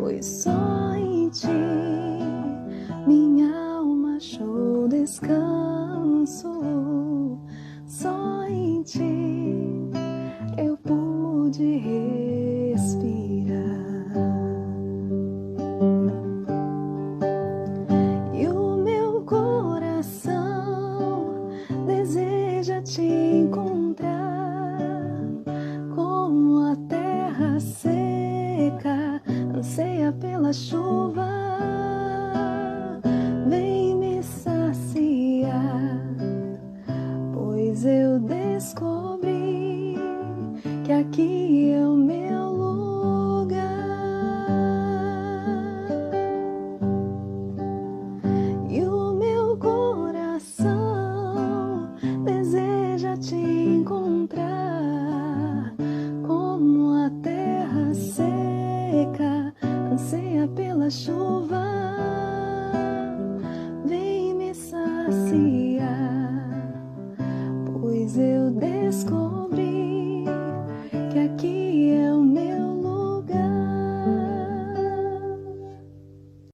pois só em ti minha alma achou descanso. Só em ti eu pude respirar. E o meu coração deseja te encontrar, como a terra seca anseia pela chuva. Vem me saciar, pois eu descobri que aqui é o meu lugar. E o meu coração deseja te encontrar, como a terra seca anseia pela chuva. Vem me saciar, pois eu descobri